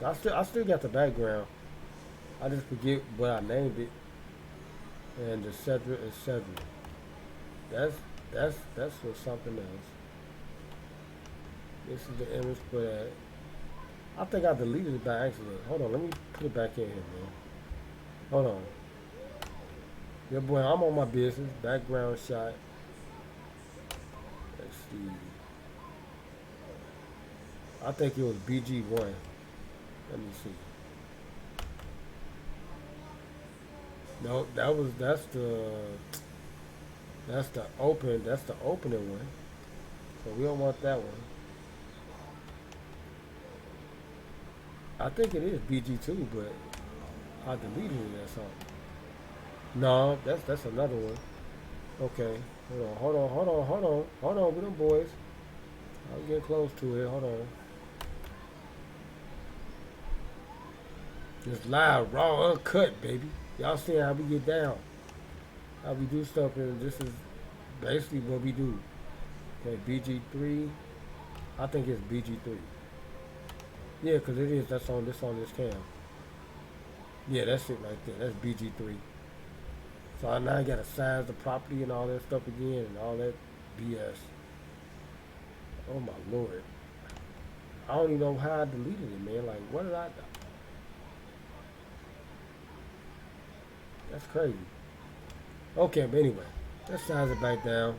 I still got the background. I just forget what I named it. And etc. That's for something else. This is the image for that. I think I deleted it by accident. Hold on, let me put it back in here, man. Hold on. Yeah, boy, I'm on my business. Background shot. Let's see. I think it was BG1. Let me see. No, that's the opening one. So we don't want that one. I think it is BG2, but I deleted it or something. No, that's another one. Okay, hold on, with them boys. I'm getting close to it. Hold on. Just live, raw, uncut, baby. Y'all see how we get down, how we do stuff, and this is basically what we do. Okay, BG3. I think it's BG3. Yeah, because it is. That's on this cam. Yeah, that's it right there. That's BG3. So now I gotta size the property and all that stuff again and all that BS. Oh my lord. I don't even know how I deleted it, man. Like, what did I do? That's crazy. Okay, but anyway, let's size it back down.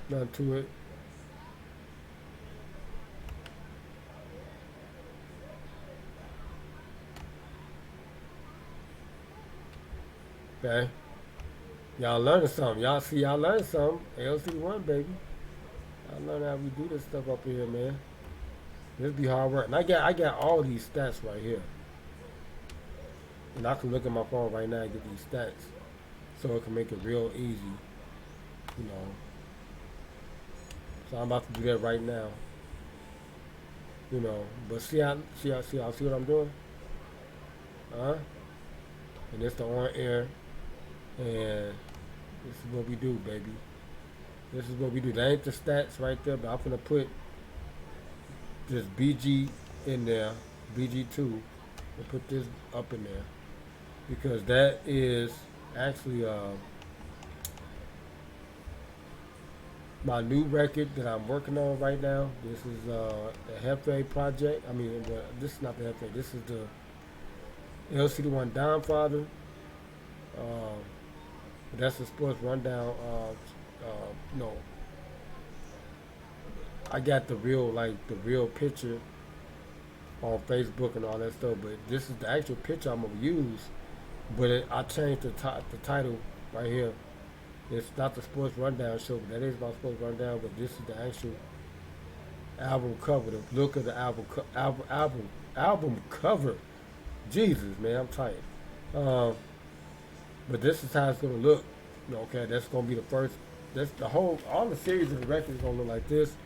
Nothing to it. Okay. Y'all learning something. Y'all learning something. LC1, baby. Y'all learn how we do this stuff up here, man. This be hard work. And I got all these stats right here. And I can look at my phone right now and get these stats. So it can make it real easy. You know. So I'm about to do that right now. You know, but see what I'm doing? And it's the on air, and this is what we do, baby. This is what we do. That ain't the stats right there, but I'm gonna put this BG in there, BG2, and put this up in there because that is actually my new record that I'm working on right now. This is the Hefe project. I mean, well, this is not the Hefe. This is the Lcdaone Downfather. Um, that's the sports rundown. No, I got the real picture on Facebook and all that stuff. But this is the actual picture I'm gonna use. But I changed the title right here. It's not the sports rundown show, but that is my sports rundown. But this is the actual album cover. The look of the album cover. Jesus, man, I'm tired. But this is how it's gonna look. Okay, that's gonna be the first. That's the whole. All the series of the record is gonna look like this.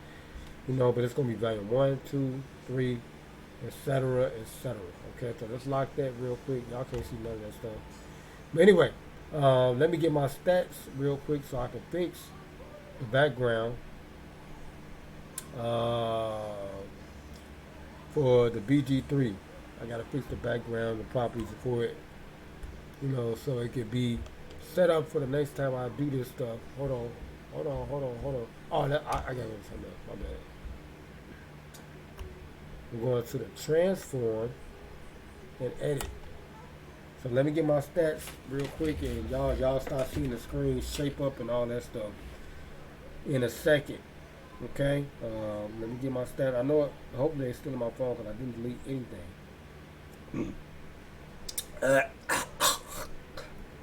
But it's gonna be volume 1, 2, 3, etc., etc. Okay, so let's lock that real quick. Y'all can't see none of that stuff. But anyway, let me get my stats real quick so I can fix the background for the BG3. I gotta fix the background, the properties for it, so it could be set up for the next time I do this stuff. Hold on. Oh, I gotta go to something else. My bad. We're going to the transform and edit. So let me get my stats real quick, and y'all start seeing the screen shape up and all that stuff in a second. Okay. Let me get my stats. I know it. Hopefully it's still in my phone because I didn't delete anything.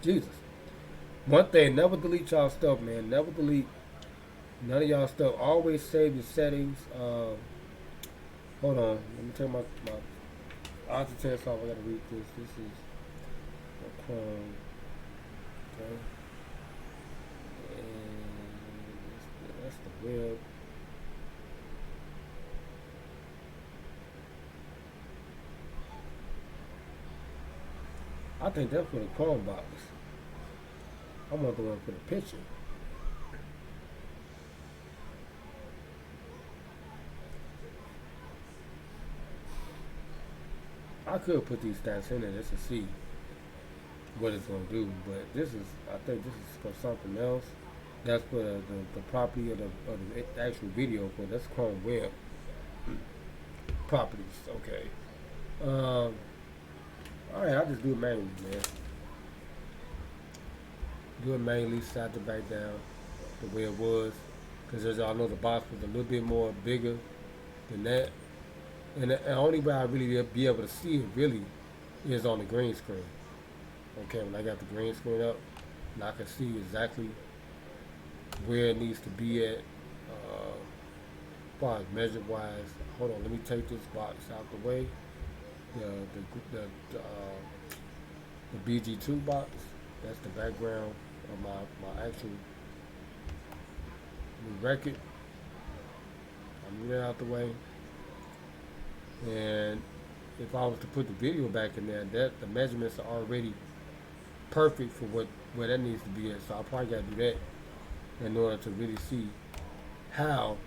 Jesus. One thing, never delete y'all stuff, man. Never delete none of y'all stuff. Always save your settings. Hold on. Let me take my auto test off. I gotta read this. This is a Chrome. Okay. And that's the web. I think that's for the Chrome box. I want the one for the picture. I could put these stats in there just to see what it's gonna do, but I think this is for something else. That's for the property of the actual video, but that's Chrome Web properties. Okay. All right, I'll just do it manually, man. Do it manually, side to back down, the way it was, because as y'all know, the box was a little bit more bigger than that. And the only way I really be able to see it really is on the green screen. Okay, when I got the green screen up, and I can see exactly where it needs to be at, as far as measure wise. Hold on, let me take this box out the way. The BG2 box. That's the background of my actual new record. I'm moving it out the way. And if I was to put the video back in there, the measurements are already perfect for where that needs to be at. So I probably got to do that in order to really see how,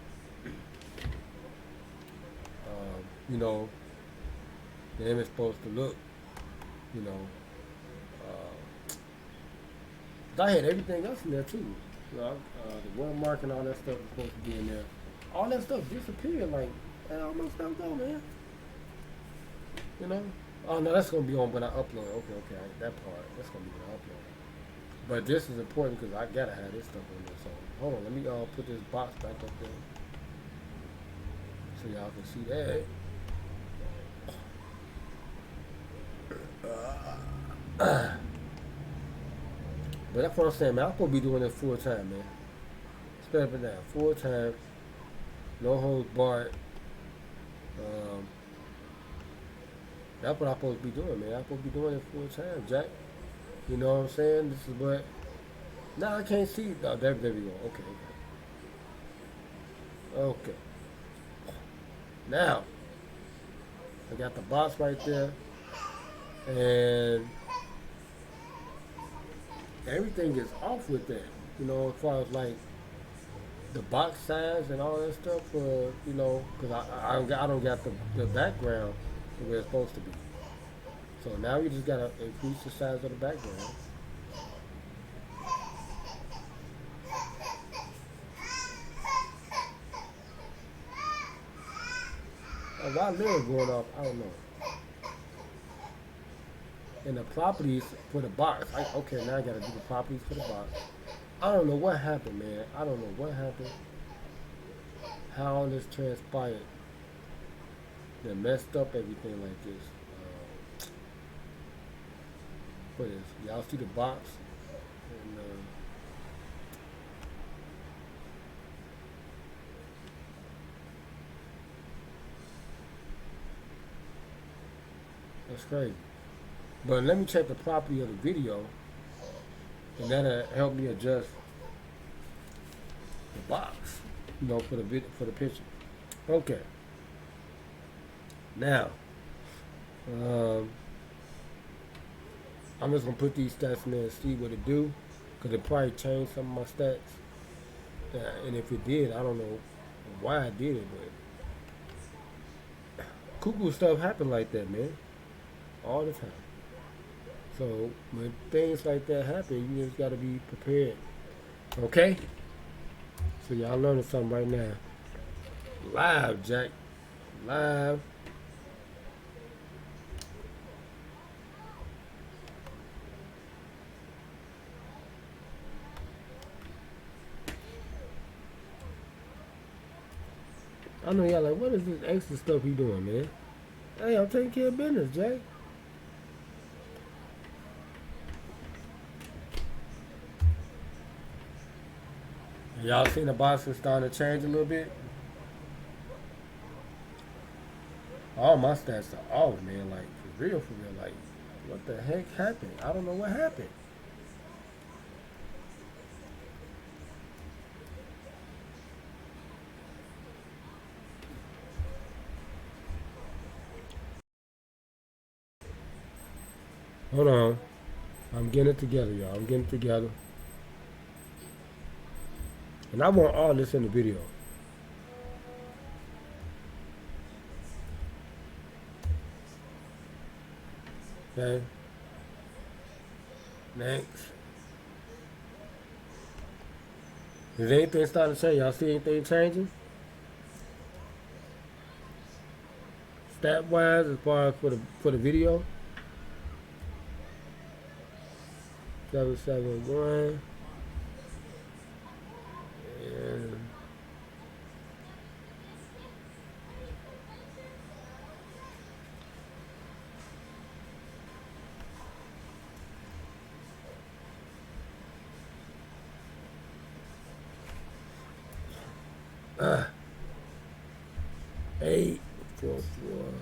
the image is supposed to look. I had everything else in there too. The watermark and all that stuff is supposed to be in there. All that stuff disappeared. Like, all my stuff go, man. Oh no, that's gonna be on when I upload. Okay, that part. That's gonna be when I upload. But this is important because I gotta have this stuff on there. So hold on, let me put this box back up there so y'all can see that. But that's what I'm saying, man. I'm supposed to be doing it full time, man. Step it down, full time, no holds barred. That's what I'm supposed to be doing, man. I'm supposed to be doing it full time, Jack. You know what I'm saying? This is what. Now I can't see. Oh, there we go. Okay. Now, I got the box right there, and everything is off with that. You know, as far as like the box size and all that stuff. You know, because I don't got the background where it's supposed to be. So now we just gotta increase the size of the background. Why lyric going off? I don't know. And the properties for the box. Okay, now I gotta do the properties for the box. I don't know what happened, man. I don't know what happened. How all this transpired. That messed up everything like this. What is? Y'all see the box? And, that's crazy. But let me check the property of the video, and that'll help me adjust the box, you know, for the picture. Okay. Now, I'm just gonna put these stats in there and see what it do, cause it probably changed some of my stats. And if it did, I don't know why I did it, but cuckoo stuff happen like that, man, all the time. So when things like that happen, you just gotta be prepared. Okay? So y'all learning something right now. Live, Jack. Live. I know y'all like, what is this extra stuff he doing, man? Hey, I'm taking care of business, Jack. Y'all seen the boxes starting to change a little bit? All my stats are off, man. Like, for real. Like, what the heck happened? I don't know what happened. Hold on. I'm getting it together, y'all. I'm getting it together. And I want all this in the video. Okay. Next. Is anything starting to change? Y'all see anything changing? Stat wise, as far as for the video. 771. And uh, 8440.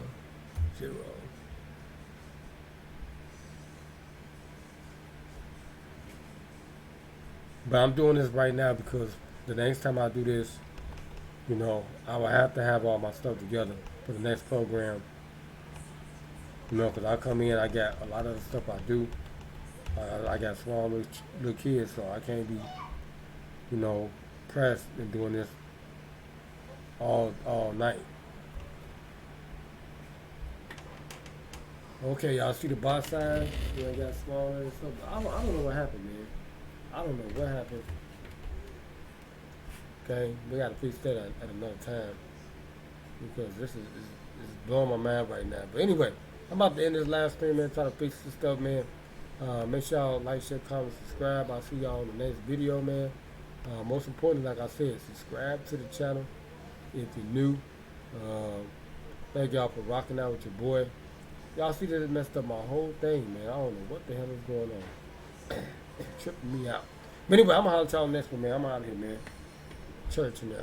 But I'm doing this right now because the next time I do this, you know, I will have to have all my stuff together for the next program. You know, because I come in, I got a lot of the stuff I do. I got small little kids, so I can't be, you know, pressed and doing this all night. Okay, y'all see the box size? Yeah, I got smaller and stuff. I don't know what happened, man. I don't know what happened. Okay, we gotta fix that at another time because this is blowing my mind right now. But anyway, I'm about to end this live stream, man. Try to fix this stuff, man. Make sure y'all like, share, comment, subscribe. I'll see y'all in the next video, man. Most importantly, like I said, subscribe to the channel if you're new. Thank y'all for rocking out with your boy. Y'all see that it messed up my whole thing, man. I don't know what the hell is going on. Tripping me out. But anyway, I'm gonna holler at y'all next one, man. I'm out of here, man. Church now.